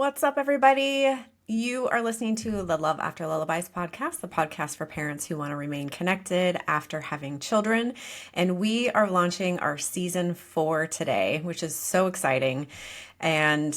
What's up, everybody? You are listening to the Love After Lullabies podcast, the podcast for parents who want to remain connected after having children. And we are launching our season 4 today, which is so exciting. And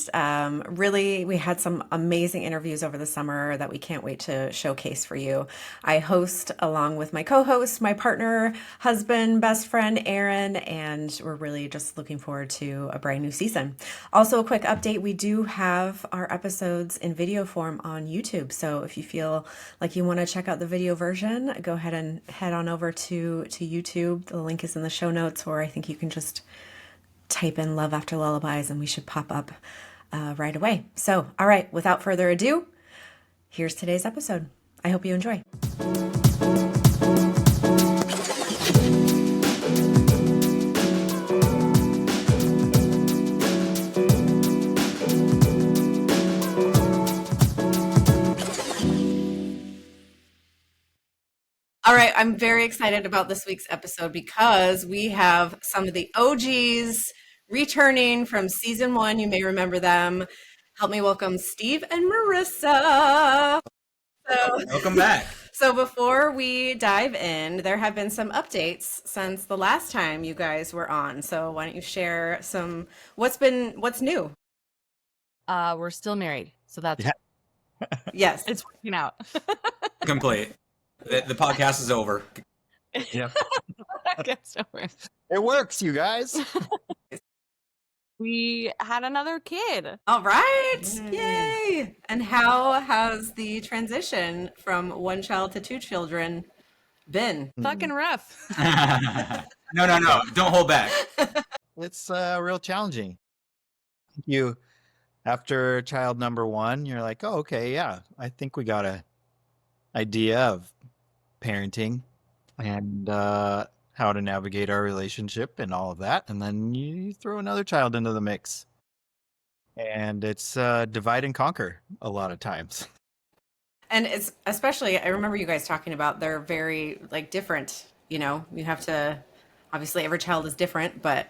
really, we had some amazing interviews over the summer that we can't wait to showcase for you. I host along with my co-host, my partner, husband, best friend, Aaron, and we're really just looking forward to a brand new season. Also, a quick update, we do have our episodes in video form on YouTube. So if you feel like you want to check out the video version, go ahead and head on over to YouTube. The link is in the show notes, or I think you can just type in Love After Lullabies and we should pop up right away. So, all right, without further ado, here's today's episode. I hope you enjoy. All right, I'm very excited about this week's episode because we have some of the OGs returning from season 1. You may remember them. Help me welcome Steve and Marisa. Welcome back. So before we dive in, there have been some updates since the last time you guys were on. So why don't you share what's new? We're still married, so that's Yes. it's working out. Complete. The podcast is over. Yeah. Gets over. It works, you guys. We had another kid. All right. Yay. And how has the transition from one child to 2 children been? Fucking rough. No. Don't hold back. It's real challenging. After child number 1, you're like, oh, okay, yeah, I think we got a idea of parenting and how to navigate our relationship and all of that. And then you throw another child into the mix. And it's divide and conquer a lot of times. And it's especially, I remember you guys talking about they're very different, you have to, obviously every child is different, but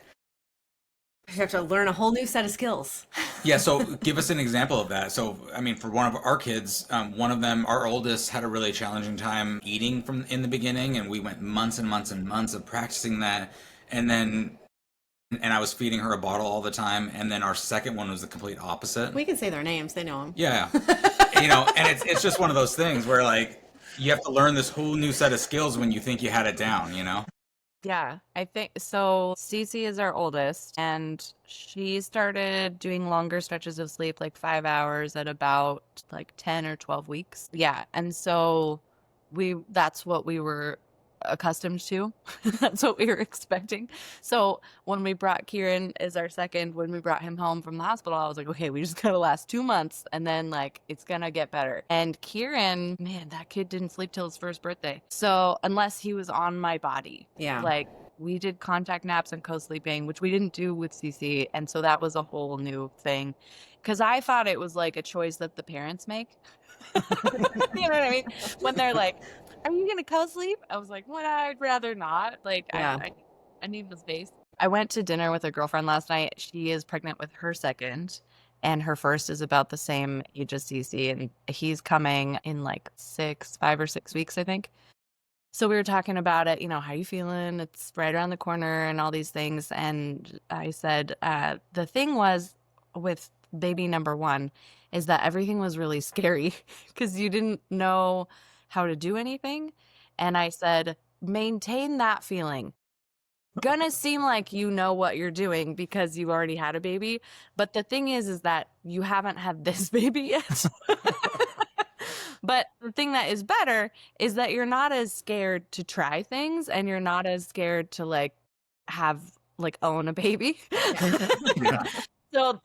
you have to learn a whole new set of skills. Yeah, so give us an example of that. So, I mean, for one of our kids, one of them, our oldest, had a really challenging time eating in the beginning, and we went months and months and months of practicing that. And I was feeding her a bottle all the time, and then our second one was the complete opposite. We can say their names, they know them. Yeah. And it's just one of those things where, you have to learn this whole new set of skills when you think you had it down, Yeah, I think so. Cece is our oldest, and she started doing longer stretches of sleep, like 5 hours at about 10 or 12 weeks. Yeah, and so that's what we were accustomed to. That's what we were expecting. So when we brought Kieran as our second, when we brought him home from the hospital, I was like, okay, we just gotta last 2 months and then it's gonna get better. And Kieran, man, that kid didn't sleep till his first birthday. So unless he was on my body, we did contact naps and co-sleeping, which we didn't do with CC. And so that was a whole new thing because I thought it was a choice that the parents make. You know what I mean? When they're like, are you going to co-sleep? I was like, well, I'd rather not. I need the space. I went to dinner with a girlfriend last night. She is pregnant with her second, and her first is about the same age as Cece, and he's coming in 5 or 6 weeks, I think. So we were talking about it, how you feeling? It's right around the corner and all these things. And I said, the thing was with baby number 1 is that everything was really scary because you didn't know how to do anything. And I said, maintain that feeling. Gonna seem like you know what you're doing because you already had a baby. But the thing is that you haven't had this baby yet. But the thing that is better is that you're not as scared to try things and you're not as scared to have own a baby. Yeah. So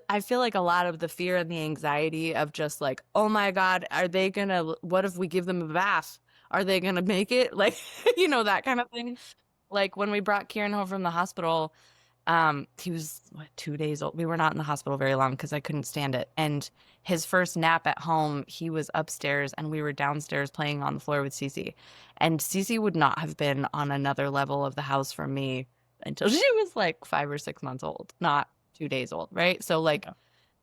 I feel like a lot of the fear and the anxiety of just oh my God, what if we give them a bath? Are they gonna make it? That kind of thing. When we brought Kieran home from the hospital, he was 2 days old. We were not in the hospital very long because I couldn't stand it. And his first nap at home, he was upstairs and we were downstairs playing on the floor with Cece. And Cece would not have been on another level of the house from me until she was 5 or 6 months old, not 2 days old, right? So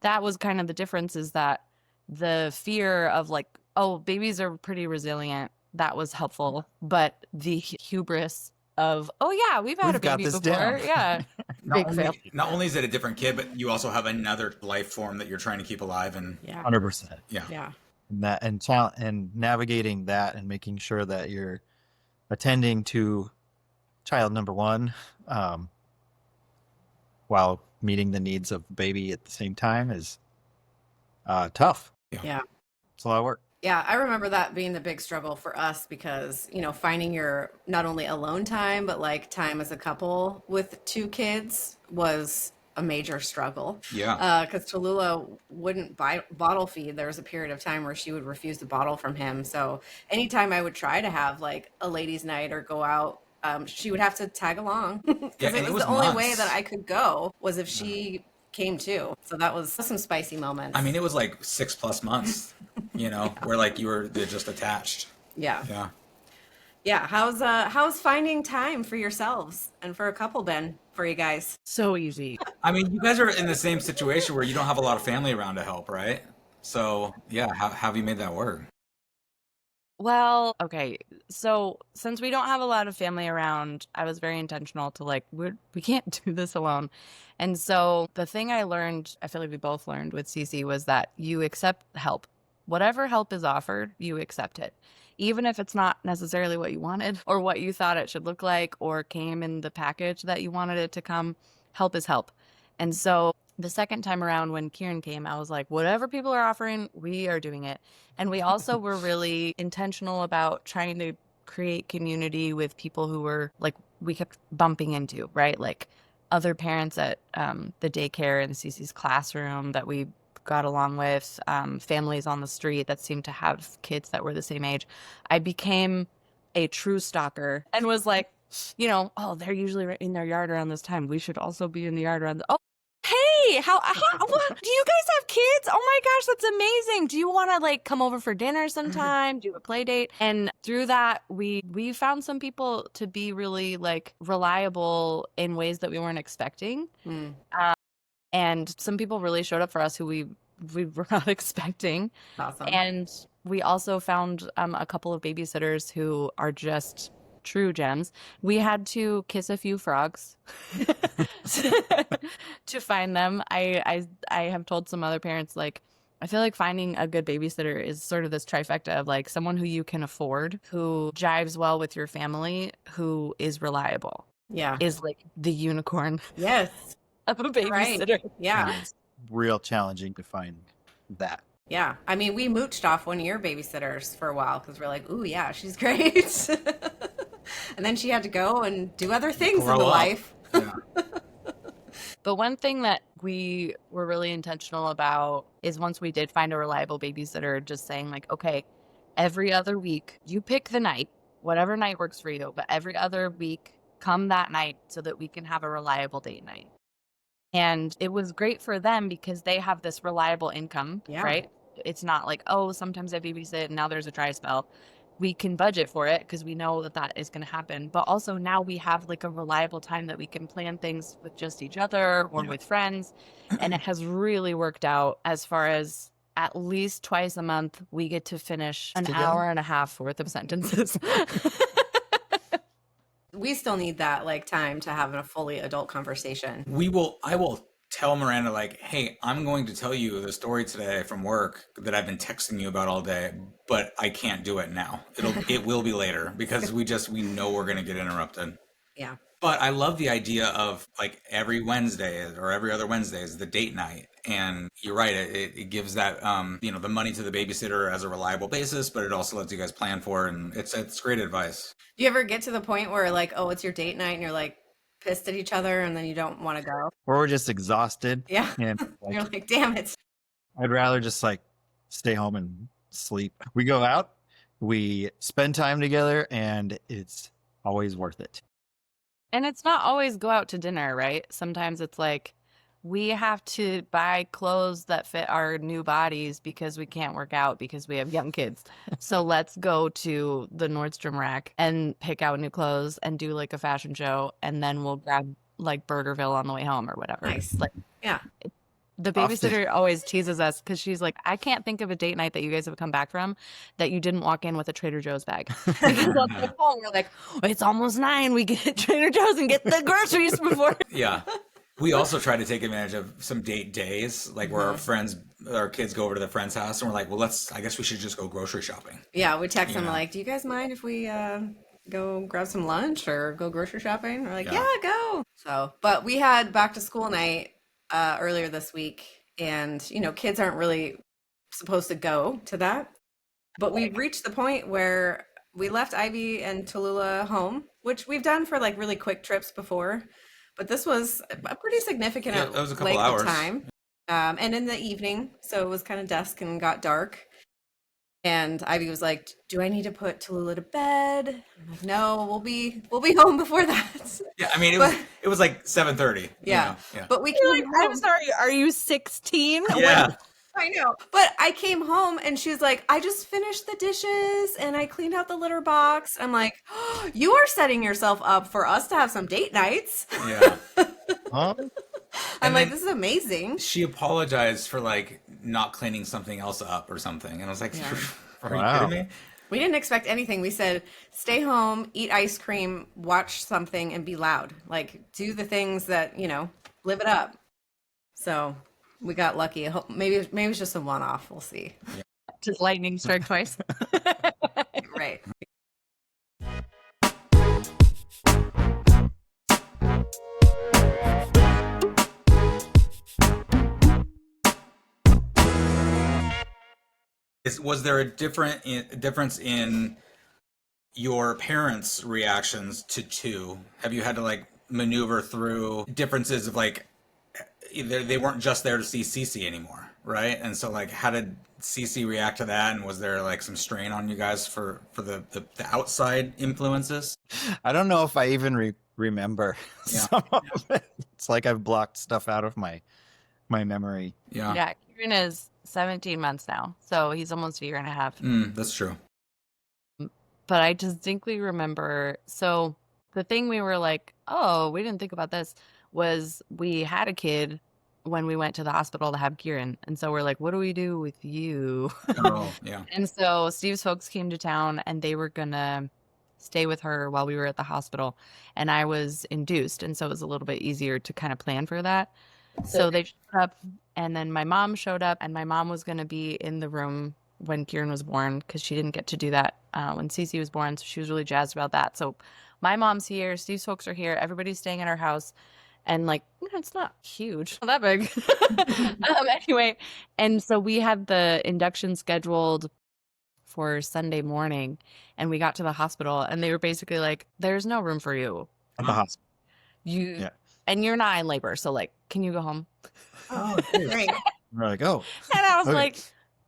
that was kind of the difference, is that the fear of like, oh, babies are pretty resilient, that was helpful. But the hubris of, oh yeah, we've had a We've got baby this before. down. Yeah. Big fail. Not only is it a different kid, but you also have another life form that you're trying to keep alive. And Yeah. 100%. Yeah. And navigating that and making sure that you're attending to child number one, while meeting the needs of baby at the same time is tough. Yeah. It's a lot of work. Yeah, I remember that being the big struggle for us because, finding your not only alone time, but like time as a couple with two kids was a major struggle. Yeah. Because Tallulah wouldn't bottle feed. There was a period of time where she would refuse to bottle from him. So anytime I would try to have like a ladies' night or go out, she would have to tag along because and it was the only way that I could go was if she came too. So that was some spicy moments. I mean, it was like 6+ months, where like you were just attached. Yeah. Yeah. Yeah. How's finding time for yourselves and for a couple been for you guys? So easy. I mean, you guys are in the same situation where you don't have a lot of family around to help, right? So yeah, how have you made that work? Well, okay. So since we don't have a lot of family around, I was very intentional to like, we can't do this alone. And so the thing I learned, I feel like we both learned with Cece, was that you accept help. Whatever help is offered, you accept it. Even if it's not necessarily what you wanted or what you thought it should look like or came in the package that you wanted it to come, help is help. And so the second time around when Kieran came, I was like, whatever people are offering, we are doing it. And we also were really intentional about trying to create community with people who were like, we kept bumping into, right? Like other parents at the daycare in Cece's classroom that we got along with, families on the street that seemed to have kids that were the same age. I became a true stalker and was like, oh, they're usually in their yard around this time. We should also be in the yard around hey, how what, do you guys have kids? Oh my gosh, that's amazing. Do you want to like come over for dinner sometime? Do a play date? And through that, we found some people to be really like reliable in ways that we weren't expecting. And some people really showed up for us who we were not expecting. Awesome. And we also found a couple of babysitters who are just true gems. We had to kiss a few frogs to find them. I have told some other parents, like, I feel like finding a good babysitter is sort of this trifecta of like someone who you can afford, who jives well with your family, who is reliable. Yeah. Is like the unicorn. Yes. Of a babysitter. Right. Yeah. It's real challenging to find that. Yeah. I mean, we mooched off one of your babysitters for a while because we're like, ooh, yeah, she's great. And then she had to go and do other things in the life. Yeah. But one thing that we were really intentional about is once we did find a reliable babysitter, just saying like, okay, every other week, you pick the night, whatever night works for you, but every other week, come that night so that we can have a reliable date night. And it was great for them because they have this reliable income, right? It's not like, oh, sometimes I babysit and now there's a dry spell. We can budget for it because we know that that is going to happen. But also now we have like a reliable time that we can plan things with just each other or with friends. And it has really worked out as far as at least twice a month, we get to finish an hour and a half worth of sentences. We still need that like time to have a fully adult conversation. I will tell Miranda like, hey, I'm going to tell you the story today from work that I've been texting you about all day, but I can't do it now. It will be later because we know we're going to get interrupted. Yeah. But I love the idea of like every Wednesday or every other Wednesday is the date night. And you're right. It gives that, the money to the babysitter as a reliable basis, but it also lets you guys plan for it. And it's great advice. Do you ever get to the point where like, oh, it's your date night and you're like pissed at each other and then you don't want to go? Or we're just exhausted. Yeah. And You're like, damn it. I'd rather just like stay home and sleep. We go out, we spend time together, and it's always worth it. And it's not always go out to dinner, right? Sometimes it's like we have to buy clothes that fit our new bodies because we can't work out because we have young kids. So let's go to the Nordstrom rack and pick out new clothes and do like a fashion show. And then we'll grab like Burgerville on the way home or whatever. Nice. Like, Yeah. The Often. babysitter always teases us because she's like, I can't think of a date night that you guys have come back from that you didn't walk in with a Trader Joe's bag. Because on the phone, we're like, it's almost 9. We get Trader Joe's and get the groceries before. Yeah. We also try to take advantage of some date days, like where our kids go over to the friend's house and we're like, well, I guess we should just go grocery shopping. Yeah, we text them like, do you guys mind if we go grab some lunch or go grocery shopping? We're like, yeah, go. So, but we had back to school night earlier this week, and kids aren't really supposed to go to that, but we've reached the point where we left Ivy and Tallulah home, which we've done for like really quick trips before, but this was a pretty significant It was a couple length hours of time, and in the evening, so it was kind of dusk and got dark. And Ivy was like, do I need to put Tallulah to bed? I'm like, no, we'll be home before that. Yeah, I mean, it was like 7:30. Yeah. Yeah. But we You're came like, home. I'm sorry, are you 16? Yeah. I know. But I came home and she's like, I just finished the dishes and I cleaned out the litter box. I'm like, oh, you are setting yourself up for us to have some date nights. Yeah. Huh? I'm And like, then- this is amazing. She apologized for like not cleaning something else up or something. And I was like, are Wow. you kidding me? We didn't expect anything. We said, stay home, eat ice cream, watch something, and be loud. Like, do the things that, live it up. So we got lucky. Maybe it's just a one-off. We'll see. Just lightning strike twice. Right. Was there a difference in your parents' reactions to 2? Have you had to like maneuver through differences of like they weren't just there to see Cece anymore, right? And so like, how did Cece react to that? And was there like some strain on you guys for the outside influences? I don't know if I even remember some of it. It's like I've blocked stuff out of my memory. Yeah. Yeah, Kieran is 17 months now, so he's almost a year and a half. That's true. But I distinctly remember, so the thing we were like, oh, we didn't think about this, was we had a kid when we went to the hospital to have Kieran. And so we're like, what do we do with you? Oh, yeah. And so Steve's folks came to town and they were going to stay with her while we were at the hospital. And I was induced. And so it was a little bit easier to kind of plan for that. So they showed up, and then my mom showed up, and my mom was going to be in the room when Kieran was born because she didn't get to do that when Cece was born. So she was really jazzed about that. So my mom's here, Steve's folks are here, everybody's staying at our house. And like, it's not huge, not that big. Anyway, and so we had the induction scheduled for Sunday morning, and we got to the hospital, and they were basically like, there's no room for you. At the hospital. And you're not in labor, so like, can you go home? Oh, great. We're like, oh. And I was Okay.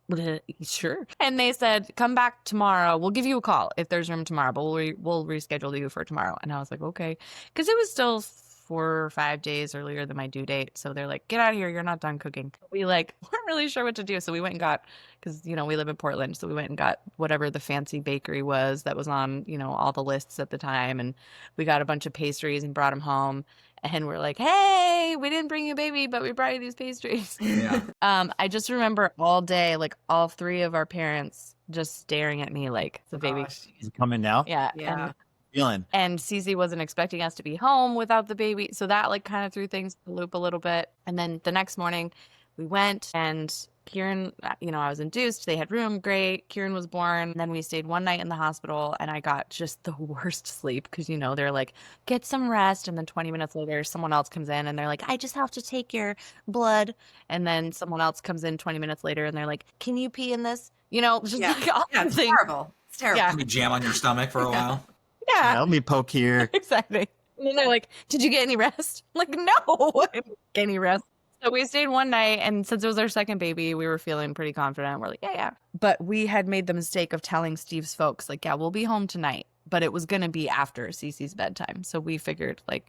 like, sure. And they said, come back tomorrow. We'll give you a call if there's room tomorrow, but we'll reschedule you for tomorrow. And I was like, okay. Because it was still 4 or 5 days earlier than my due date. So they're like, get out of here. You're not done cooking. We like weren't really sure what to do. So we went and got, because, we live in Portland. So we went and got whatever the fancy bakery was that was on, all the lists at the time. And we got a bunch of pastries and brought them home. And we're like, hey, we didn't bring you a baby, but we brought you these pastries. Yeah. I just remember all day, like all 3 of our parents just staring at me like the baby. Gosh. Is it coming now? Yeah. Yeah. Feeling. And Cece wasn't expecting us to be home without the baby. So that like kind of threw things for a loop a little bit. And then the next morning we went, and Kieran, I was induced. They had room. Great. Kieran was born. Then we stayed one night in the hospital, and I got just the worst sleep because, they're like, get some rest. And then 20 minutes later, someone else comes in and they're like, I just have to take your blood. And then someone else comes in 20 minutes later and they're like, can you pee in this? Just Yeah. like all Yeah, the it's things. terrible. It's terrible. Yeah. You jam on your stomach for a while. Yeah. Help me poke here. Exactly. And then they're like, did you get any rest? I'm like, no, I didn't get any rest. So we stayed one night, and since it was our second baby, we were feeling pretty confident. We're like, yeah. But we had made the mistake of telling Steve's folks, like, yeah, we'll be home tonight. But it was going to be after Cece's bedtime. So we figured, like,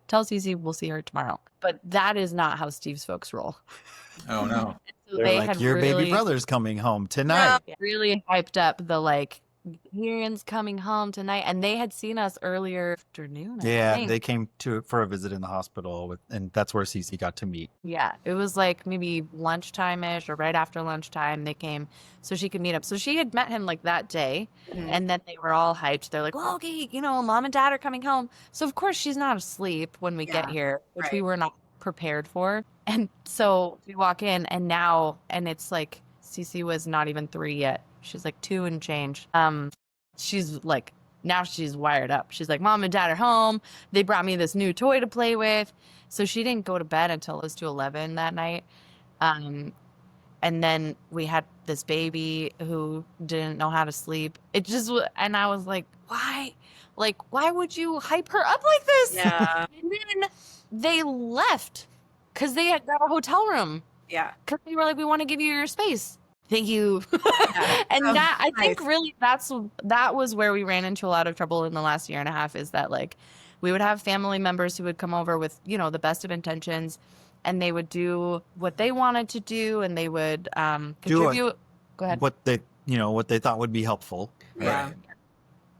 tell Cece we'll see her tomorrow. But that is not how Steve's folks roll. Oh, no. So They're like, your baby brother's coming home tonight. really hyped up the, like, Kieran's coming home tonight. And they had seen us earlier afternoon, I Yeah, think. they came for a visit in the hospital, and that's where Cece got to meet. Yeah, it was like maybe lunchtime-ish or right after lunchtime they came so she could meet up. So she had met him like that day, and then they were all hyped. They're like, well, okay, mom and dad are coming home. So of course she's not asleep when we get Yeah, here, which we right. were not prepared for. And so we walk in and it's like Cece was not even 3 yet. She's like 2 and change. She's like, now she's wired up. She's like, mom and dad are home. They brought me this new toy to play with. So she didn't go to bed until it was to 11 that night. And then we had this baby who didn't know how to sleep. And I was like, why? Like, why would you hype her up like this? Yeah. And then they left because they had got a hotel room. Yeah. Because they were like, we want to give you your space. Thank you. Yeah. And Oh, that, I think nice. really that was where we ran into a lot of trouble in the last year and a half, is that like we would have family members who would come over with, the best of intentions, and they would do what they wanted to do, and they would contribute. Go ahead. What they thought would be helpful. Yeah. Right.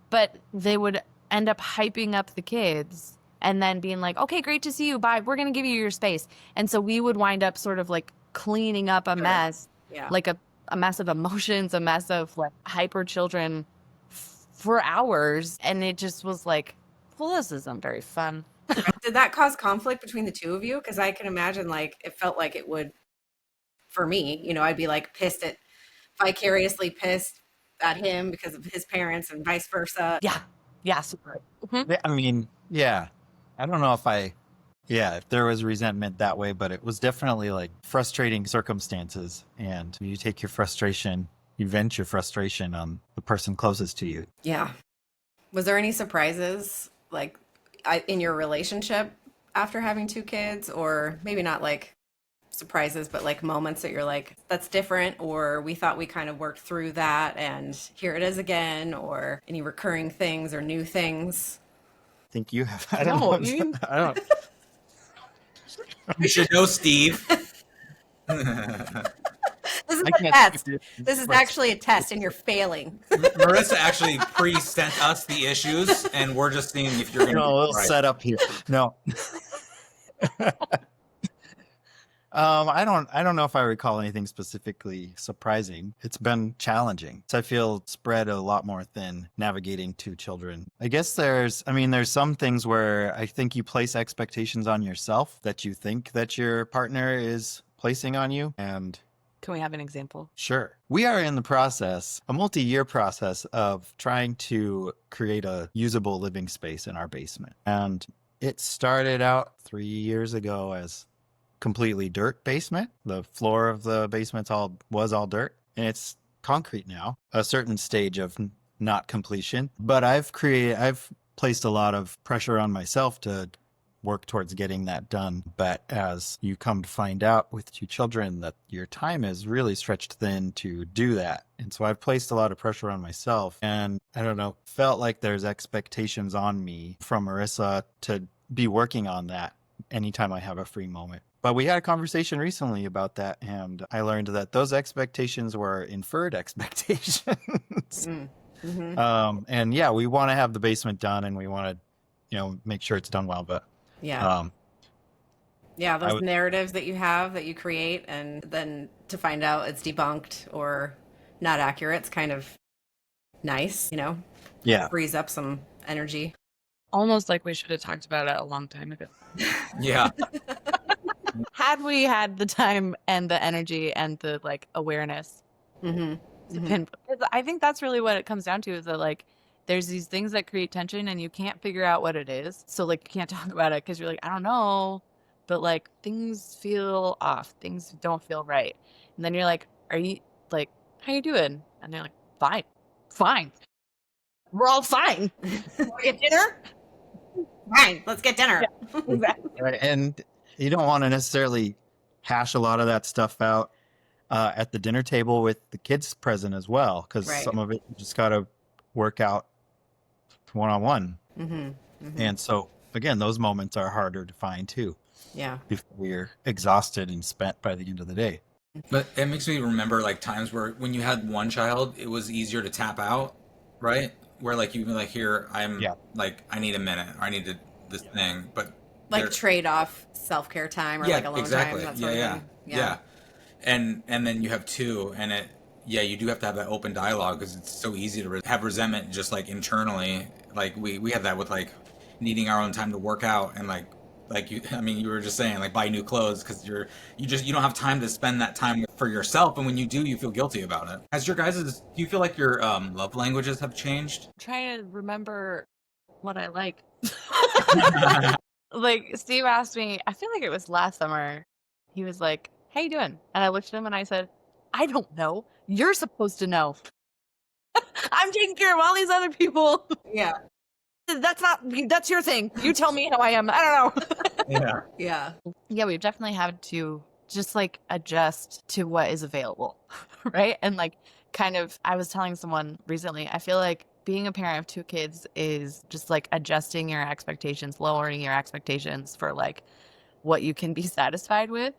But they would end up hyping up the kids and then being like, okay, great to see you. Bye. We're going to give you your space. And so we would wind up sort of like cleaning up a mess, Yeah. like a mess of emotions, a mess of like hyper children for hours. And it just was like, well, this isn't very fun. Did that cause conflict between the two of you? Because I can imagine like it felt like it would for me. I'd be like vicariously pissed at him because of his parents and vice versa. Yeah. Yeah. Super. I mean, yeah. I don't know if there was resentment that way, but it was definitely like frustrating circumstances. And you vent your frustration on the person closest to you. Yeah. Was there any surprises like in your relationship after having 2 kids, or maybe not like surprises, but like moments that you're like, that's different, or we thought we kind of worked through that and here it is again, or any recurring things or new things? I think you have. I don't know. I don't. You should know Steve. This is I a can't test. speak to- This is actually a test and you're failing. Marissa actually pre-sent us the issues, and we're just seeing if you're going to a be little right. setup here. No. I don't know if I recall anything specifically surprising. It's been challenging. So I feel spread a lot more thin navigating 2 children. I guess there's some things where I think you place expectations on yourself that you think that your partner is placing on you. And Can we have an example? sure, we are in the process, a multi-year process of trying to create a usable living space in our basement. And it started out 3 years ago as completely dirt basement. The floor of the basement was all dirt, and it's concrete now, a certain stage of not completion. But I've placed a lot of pressure on myself to work towards getting that done. But as you come to find out with 2 children, that your time is really stretched thin to do that. And so I've placed a lot of pressure on myself, and I don't know, felt like there's expectations on me from Marissa to be working on that anytime I have a free moment. But we had a conversation recently about that, and I learned that those expectations were inferred expectations. Mm-hmm. And yeah, we want to have the basement done, and we want to, make sure it's done well. But Yeah. Yeah, those would- narratives that you have that you create, and then to find out it's debunked or not accurate, it's kind of nice, yeah, frees up some energy. Almost like we should have talked about it a long time ago. Yeah. Had we had the time and the energy and the like awareness Mm-hmm. to pinpoint. I think that's really what it comes down to, is that like there's these things that create tension and you can't figure out what it is. So like you can't talk about it because you're like, I don't know, but like things feel off, things don't feel right. And then you're like, are you like, how you doing? And they're like, fine. We're all fine. Want to get dinner? Fine, let's get dinner. Exactly. right. And you don't want to necessarily hash a lot of that stuff out at the dinner table with the kids present as well, because Right. some of it you just got to work out one-on-one. Mm-hmm. Mm-hmm. And so again, those moments are harder to find too, Yeah. if we're exhausted and spent by the end of the day. But it makes me remember like times where when you had one child, it was easier to tap out. right? Where like you can be like, here, I'm Yeah. like, I need a minute, or I need this thing, but Like they're- trade off self-care time or yeah, like alone exactly, time, that yeah, sort of yeah, thing. yeah. And then you have two, and yeah, you do have to have that open dialogue because it's so easy to have resentment just like internally. Like we have that with like needing our own time to work out and like you, I mean, you were just saying like buy new clothes because you don't have time to spend that time for yourself, and when you do, you feel guilty about it. As your guys, do you feel like your love languages have changed? I'm trying to remember what I like. Like Steve asked me, I feel like it was last summer. He was like, "How you doing?" And I looked at him and I said, "I don't know. You're supposed to know. I'm taking care of all these other people. Yeah. That's your thing. You tell me how I am. I don't know." Yeah. Yeah. Yeah, we've definitely had to just like adjust to what is available, right? And like kind of, I was telling someone recently, I feel like being a parent of two kids is just like adjusting your expectations, lowering your expectations for like what you can be satisfied with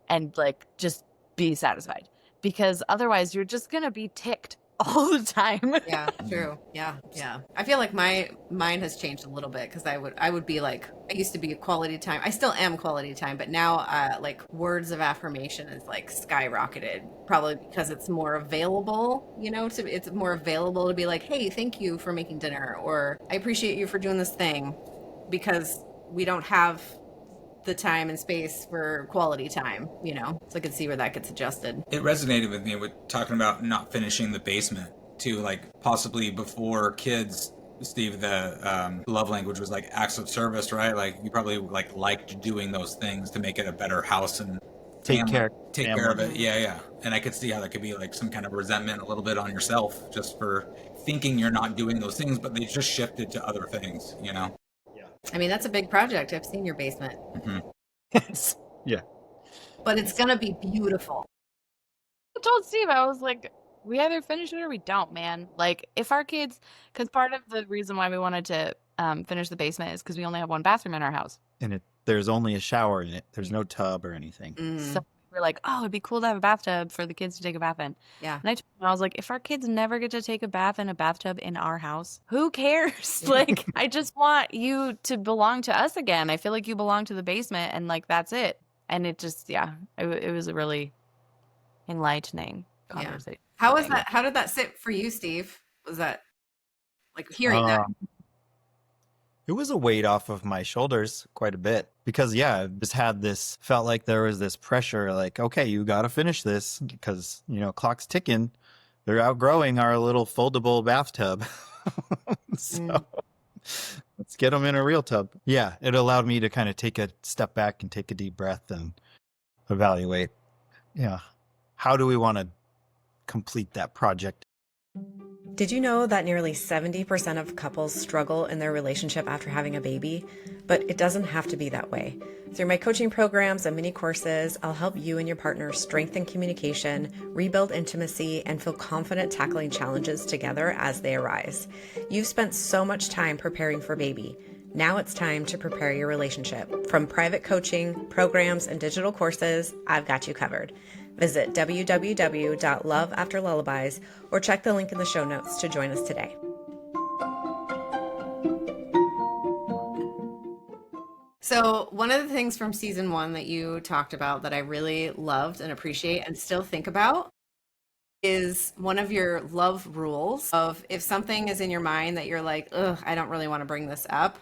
and like just be satisfied because otherwise you're just going to be ticked all the time. Yeah, true. Yeah, yeah. I feel like mine has changed a little bit because I would be like, I used to be quality time. I still am quality time, but now like words of affirmation is like skyrocketed, probably because it's more available, it's more available to be like, hey, thank you for making dinner, or I appreciate you for doing this thing, because we don't have the time and space for quality time, so I could see where that gets adjusted. It resonated with me with talking about not finishing the basement too, like possibly before kids, Steve, the love language was like acts of service, right? Like you probably like liked doing those things to make it a better house and Take care of it. Yeah. And I could see how that could be like some kind of resentment a little bit on yourself just for thinking you're not doing those things, but they just shifted to other things, Yeah. I mean, that's a big project. I've seen your basement. Yeah. But it's going to be beautiful. I told Steve, I was like, we either finish it or we don't, man. Like, if our kids, because part of the reason why we wanted to finish the basement is because we only have one bathroom in our house. And there's only a shower in it. There's no tub or anything. So we're like, oh, it'd be cool to have a bathtub for the kids to take a bath in. Yeah. And I was like, if our kids never get to take a bath in a bathtub in our house, who cares? Like, I just want you to belong to us again. I feel like you belong to the basement, and like that's it. And it just, it was a really enlightening conversation. How was that? How did that sit for you, Steve? Was that like hearing that? It was a weight off of my shoulders quite a bit because, I just felt like there was this pressure, like, okay, you got to finish this because, clock's ticking. They're outgrowing our little foldable bathtub. So let's get them in a real tub. Yeah, it allowed me to kind of take a step back and take a deep breath and evaluate, how do we want to complete that project? Did you know that nearly 70% of couples struggle in their relationship after having a baby? But it doesn't have to be that way. Through my coaching programs and mini courses, I'll help you and your partner strengthen communication, rebuild intimacy, and feel confident tackling challenges together as they arise. You've spent so much time preparing for baby. Now it's time to prepare your relationship. From private coaching, programs, and digital courses, I've got you covered. Visit www.loveafterlullabies or check the link in the show notes to join us today. So one of the things from season 1 that you talked about that I really loved and appreciate and still think about is one of your love rules of if something is in your mind that you're like, ugh, I don't really want to bring this up,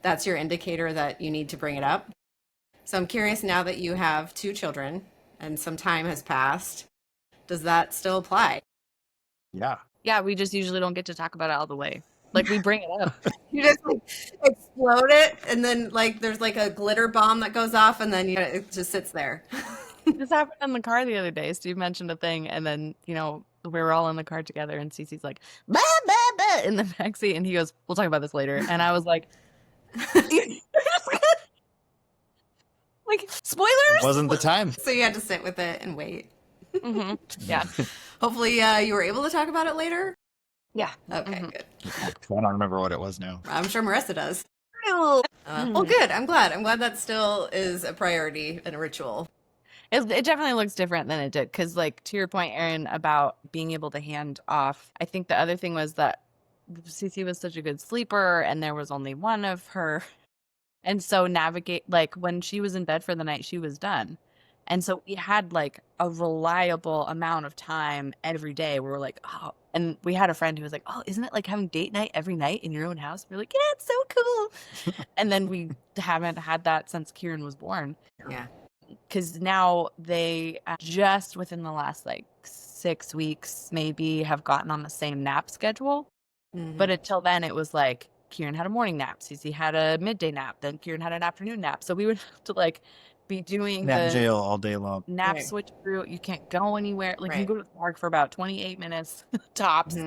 that's your indicator that you need to bring it up. So I'm curious, now that you have 2 children and some time has passed, does that still apply? Yeah. Yeah, we just usually don't get to talk about it all the way. Like, we bring it up. You just like explode it, and then like there's like a glitter bomb that goes off, and then it just sits there. This happened in the car the other day. Steve mentioned a thing, and then, we were all in the car together, and Cece's like, bah, bah, bah, in the backseat, and he goes, we'll talk about this later. And I was like, like, spoilers? It wasn't the time. So you had to sit with it and wait. Mm-hmm. Yeah. Hopefully you were able to talk about it later. Yeah. Okay, Mhm. good. I don't remember what it was now. I'm sure Marissa does. Well, good. I'm glad that still is a priority and a ritual. It definitely looks different than it did. Because, like, to your point, Aaron, about being able to hand off, I think the other thing was that Cece was such a good sleeper and there was only one of her. And so like when she was in bed for the night, she was done. And so we had like a reliable amount of time every day where we're like, oh, and we had a friend who was like, oh, isn't it like having date night every night in your own house? We're like, yeah, it's so cool. And then we haven't had that since Kieran was born. Yeah. Because now they just within the last like 6 weeks maybe have gotten on the same nap schedule. But until then it was like Kieran had a morning nap, Cece had a midday nap, then Kieran had an afternoon nap. So we would have to like be doing Nap the jail all day long. nap Right. switch through. You can't go anywhere. Like you Right. can go to the park for about 28 minutes tops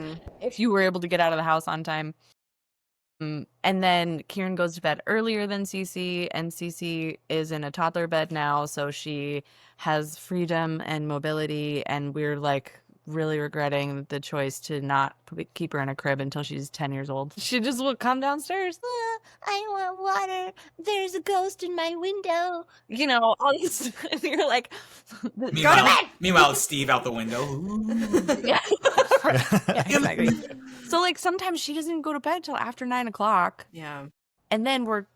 if you were able to get out of the house on time. And then Kieran goes to bed earlier than Cece, and Cece is in a toddler bed now, so she has freedom and mobility, and we're like really regretting the choice to not keep her in a crib until she's 10 years old. She just will come downstairs. I want water. There's a ghost in my window. You know, all these. And you're like, go to bed. Meanwhile, Steve out the window. Yeah. Yeah, exactly. So like sometimes she doesn't even go to bed till after 9 o'clock. Yeah. And then we're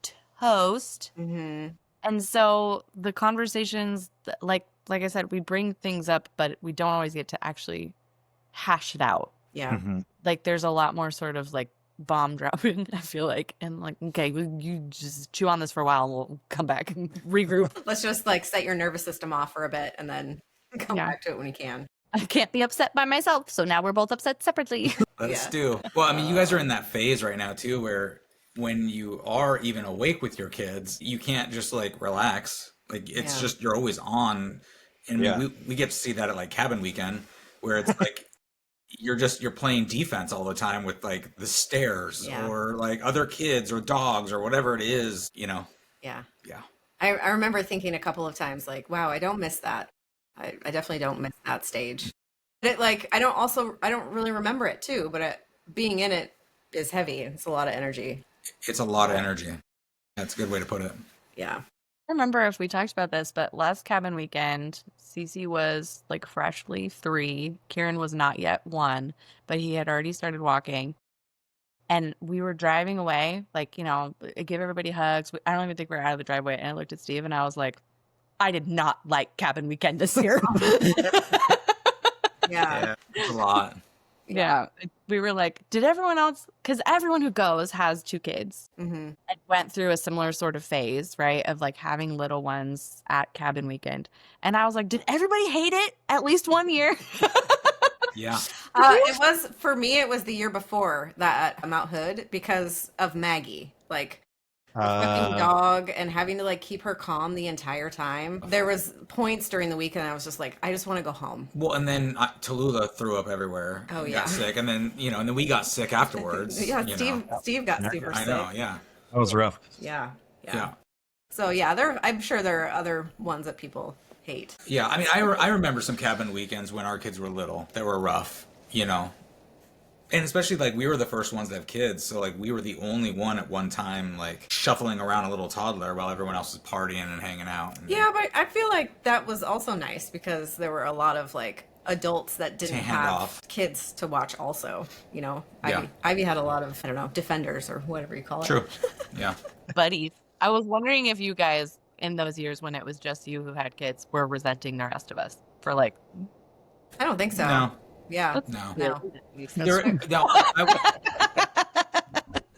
toast. Mm-hmm. And so the conversations, like I said, we bring things up, but we don't always get to actually hash it out. Yeah. Mm-hmm. Like there's a lot more sort of like bomb dropping, I feel like. And like, okay, you just chew on this for a while and we'll come back and regroup. Let's just like set your nervous system off for a bit and then come back to it when you can. I can't be upset by myself, so now we're both upset separately. Let's do. Well, I mean, you guys are in that phase right now too, where when you are even awake with your kids, you can't just like relax. Like it's just you're always on, and we get to see that at like cabin weekend, where it's like you're playing defense all the time with like the stairs or like other kids or dogs or whatever it is, you know. Yeah. Yeah. I remember thinking a couple of times like, wow, I don't miss that. I definitely don't miss that stage. But I don't really remember it too, but being in it is heavy. It's a lot of energy. It's a lot of energy. That's a good way to put it. Yeah. I remember if we talked about this, but last cabin weekend, Cece was like freshly 3. Kieran was not yet 1, but he had already started walking. And we were driving away, like, you know, I give everybody hugs. I don't even think we were out of the driveway. And I looked at Steve and I was like, I did not like cabin weekend this year. Yeah. It's a lot. Yeah. We were like, did everyone else, because everyone who goes has 2 kids. Mm-hmm. I went through a similar sort of phase, right, of like having little ones at cabin weekend. And I was like, did everybody hate it at least 1 year? Yeah. It was, for me, it was the year before that at Mount Hood because of Maggie. Like, the fucking dog and having to like keep her calm the entire time. There was points during the weekend I was just like, I just want to go home. Well, and then Tallulah threw up everywhere. Oh, and yeah. got sick, and then and then we got sick afterwards. Yeah, you Steve know. Steve got super sick. I know. Yeah. That was rough. Yeah. Yeah. So yeah, I'm sure there are other ones that people hate. Yeah. I mean, I remember some cabin weekends when our kids were little that were rough. And especially like we were the first ones to have kids, so like we were the only one at one time like shuffling around a little toddler while everyone else was partying and hanging out. Yeah, but I feel like that was also nice because there were a lot of like adults that didn't have kids to watch also, Ivy had a lot of, I don't know, defenders or whatever you call it. True. Yeah. Buddies. I was wondering if you guys, in those years when it was just you who had kids, were resenting the rest of us for like... I don't think so. No. Yeah. No. No.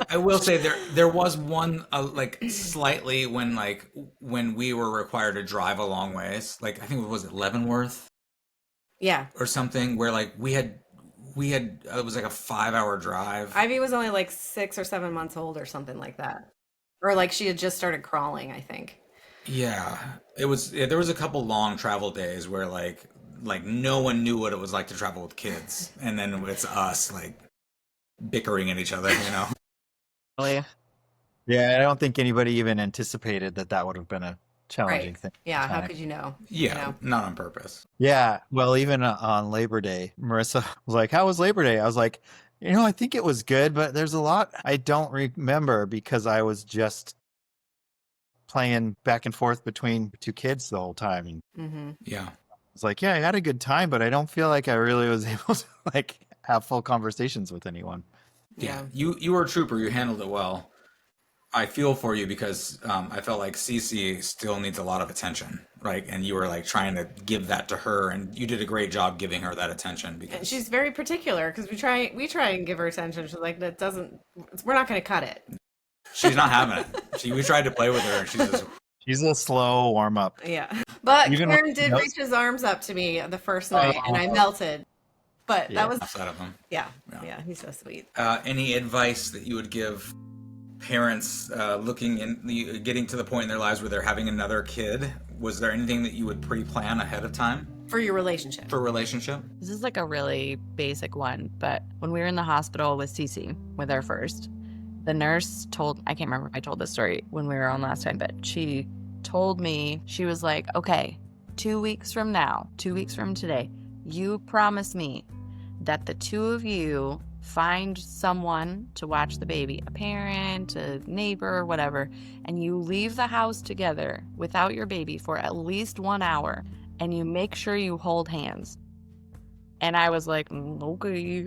I will say there was one like slightly when we were required to drive a long ways, like I think it was Leavenworth, or something, where like we had it was like a 5-hour drive. Ivy was only like 6 or 7 months old or something like that, or like she had just started crawling, I think. Yeah, it was. There was a couple long travel days where like no one knew what it was like to travel with kids, and then it's us like bickering at each other, Really? Yeah, I don't think anybody even anticipated that would have been a challenging thing. Yeah, how could you know? Yeah, not on purpose. Yeah, well, even on Labor Day, Marissa was like, "How was Labor Day?" I was like, I think it was good, but there's a lot I don't remember because I was just playing back and forth between 2 kids the whole time. And Yeah. it's like, yeah, I had a good time, but I don't feel like I really was able to like have full conversations with anyone. Yeah. You were a trooper. You handled it well. I feel for you because I felt like Cece still needs a lot of attention, right? And you were like trying to give that to her, and you did a great job giving her that attention because And she's very particular because we try and give her attention. She's like, that doesn't, we're not going to cut it. she's not having it. We tried to play with her, and She's a slow warm up. Yeah. But Even Karen when did she knows- reach his arms up to me the first night and I melted. But Yeah. that was, outside of him. yeah, he's so sweet. Any advice that you would give parents getting to the point in their lives where they're having another kid? Was there anything that you would pre-plan ahead of time For your relationship. for a relationship? This is like a really basic one, but when we were in the hospital with Cece, with our first, the nurse told, I can't remember if I told this story when we were on last time, but she told me, she was like, okay, 2 weeks from now, 2 weeks from today, you promise me that the two of you find someone to watch the baby, a parent, a neighbor, whatever, and you leave the house together without your baby for at least 1 hour, and you make sure you hold hands. And I was like, okay.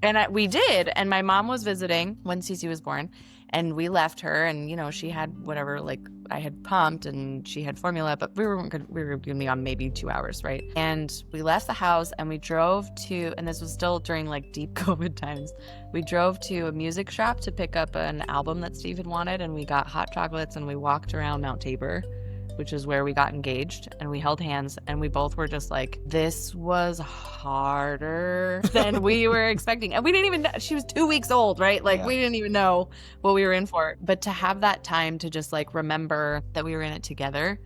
And we did. And my mom was visiting when Cece was born, and we left her, and she had whatever, like I had pumped and she had formula, but we were going to be on maybe 2 hours, right? And we left the house and we drove to, and this was still during like deep COVID times, we drove to a music shop to pick up an album that Steve had wanted, and we got hot chocolates and we walked around Mount Tabor, which is where we got engaged, and we held hands, and we both were just like, this was harder than we were expecting. And we didn't even know, she was 2 weeks old, right? Like, we didn't even know what we were in for. But to have that time to just like remember that we were in it together,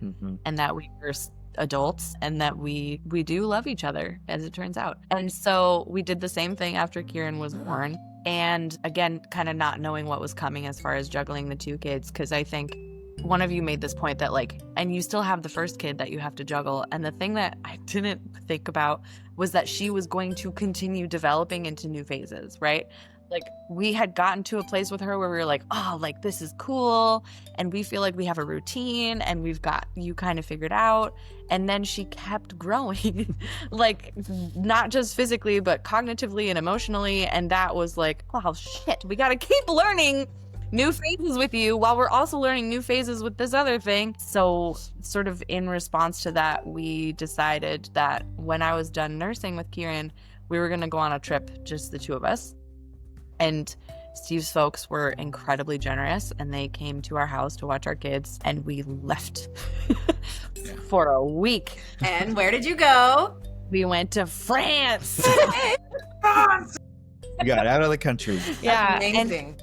and that we were adults, and that we do love each other, as it turns out. And so we did the same thing after Kieran was born. And again, kind of not knowing what was coming as far as juggling the two kids, because I think one of you made this point that like, and you still have the first kid that you have to juggle. And the thing that I didn't think about was that she was going to continue developing into new phases, right? Like, we had gotten to a place with her where we were like, oh, like, this is cool. And we feel like we have a routine and we've got you kind of figured out. And then she kept growing, like, not just physically, but cognitively and emotionally. And that was like, oh, shit, we got to keep learning new phases with you while we're also learning new phases with this other thing. So sort of in response to that, we decided that when I was done nursing with Kieran, we were going to go on a trip, just the two of us. And Steve's folks were incredibly generous, and they came to our house to watch our kids, and we left for a week. And where did you go? We went to France. You got out of the country. Yeah. That's amazing.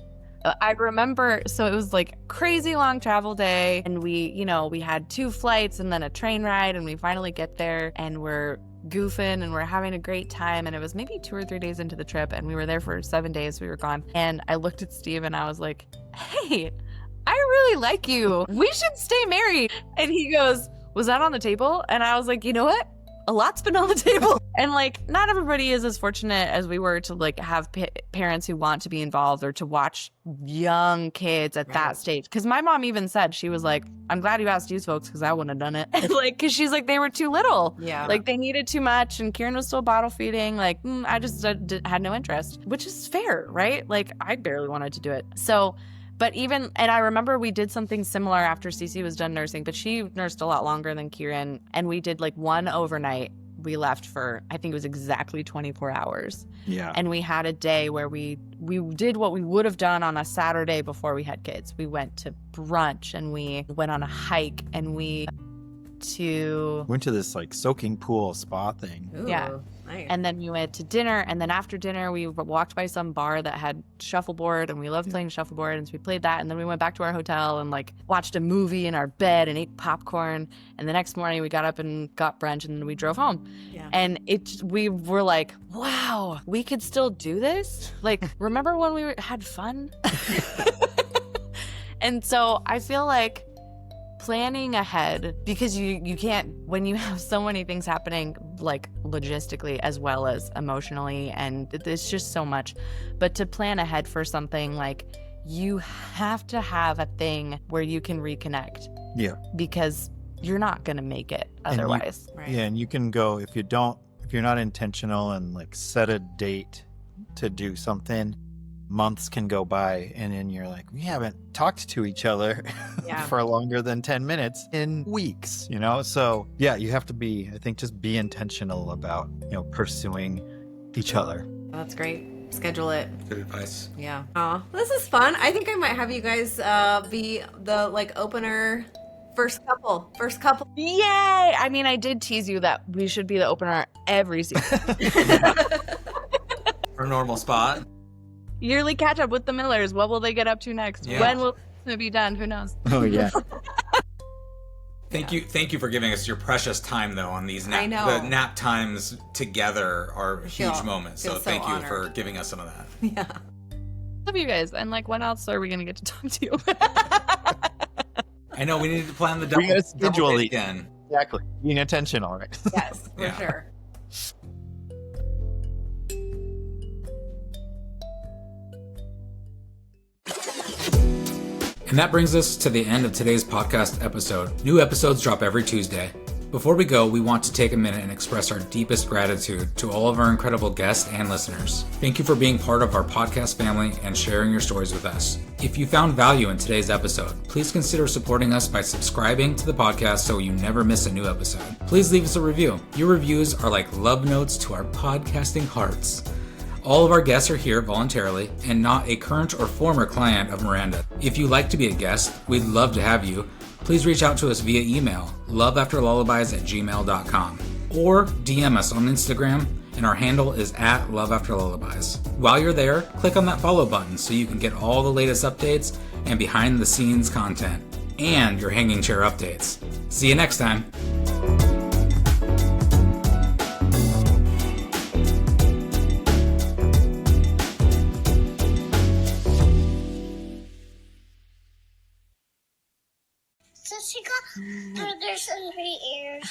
I remember, so it was like crazy long travel day, and we had 2 flights and then a train ride, and we finally get there and we're goofing and we're having a great time. And it was maybe 2 or 3 days into the trip, and we were there for 7 days. We were gone. And I looked at Steve and I was like, hey, I really like you. We should stay married. And he goes, was that on the table? And I was like, you know what? A lot's been on the table. And like, not everybody is as fortunate as we were to like have parents who want to be involved or to watch young kids at that stage. Because my mom even said, she was like, I'm glad you asked these folks because I wouldn't have done it. Like, because she's like, they were too little. Yeah. Like, they needed too much, and Kieran was still bottle feeding. Like, I just had no interest, which is fair, right? Like, I barely wanted to do it. So, but even, and I remember we did something similar after Cece was done nursing, but she nursed a lot longer than Kieran. And we did like one overnight. We left for, I think it was exactly 24 hours. Yeah. And we had a day where we did what we would have done on a Saturday before we had kids. We went to brunch and we went on a hike and we went to this like soaking pool spa thing. Ooh, yeah. Nice. And then we went to dinner, and then after dinner we walked by some bar that had shuffleboard, and we loved playing shuffleboard, and so we played that, and then we went back to our hotel and like watched a movie in our bed and ate popcorn, and the next morning we got up and got brunch, and then we drove home. Yeah. And we were like, wow, we could still do this? Like, remember when we had fun? And so I feel like planning ahead, because you can't, when you have so many things happening, like logistically as well as emotionally, and it's just so much. But to plan ahead for something, like, you have to have a thing where you can reconnect. Yeah. Because you're not going to make it otherwise. Right. Yeah, and you can go if you're not intentional and like set a date to do something, months can go by, and then you're like, we haven't talked to each other Yeah. for longer than 10 minutes in weeks, you know? So yeah, you have to be, I think, just be intentional about, pursuing each other. That's great. Schedule it. Good advice. Yeah. Aw, this is fun. I think I might have you guys be the opener first couple. Yay! I mean, I did tease you that we should be the opener every season. Our normal spot. Yearly catch up with the Millers. What will they get up to next? Yeah. When will it be done? Who knows? Oh yeah. Thank you for giving us your precious time though on these I know. the nap times together are feel- huge moments. feel So so thank you honored. for giving us some of that. Yeah. Love you guys. And when else are we gonna get to talk to you? I know we need to plan the double, We gotta schedule double these. again. Exactly. Being intentional, right? Yes, for Yeah. sure. And that brings us to the end of today's podcast episode. New episodes drop every Tuesday. Before we go, we want to take a minute and express our deepest gratitude to all of our incredible guests and listeners. Thank you for being part of our podcast family and sharing your stories with us. If you found value in today's episode, please consider supporting us by subscribing to the podcast so you never miss a new episode. Please leave us a review. Your reviews are like love notes to our podcasting hearts. All of our guests are here voluntarily and not a current or former client of Miranda. If you'd like to be a guest, we'd love to have you. Please reach out to us via email, loveafterlullabies@gmail.com, or DM us on Instagram, and our handle is @loveafterlullabies. While you're there, click on that follow button so you can get all the latest updates and behind the scenes content, and your hanging chair updates. See you next time. So she got burgers and 3 ears.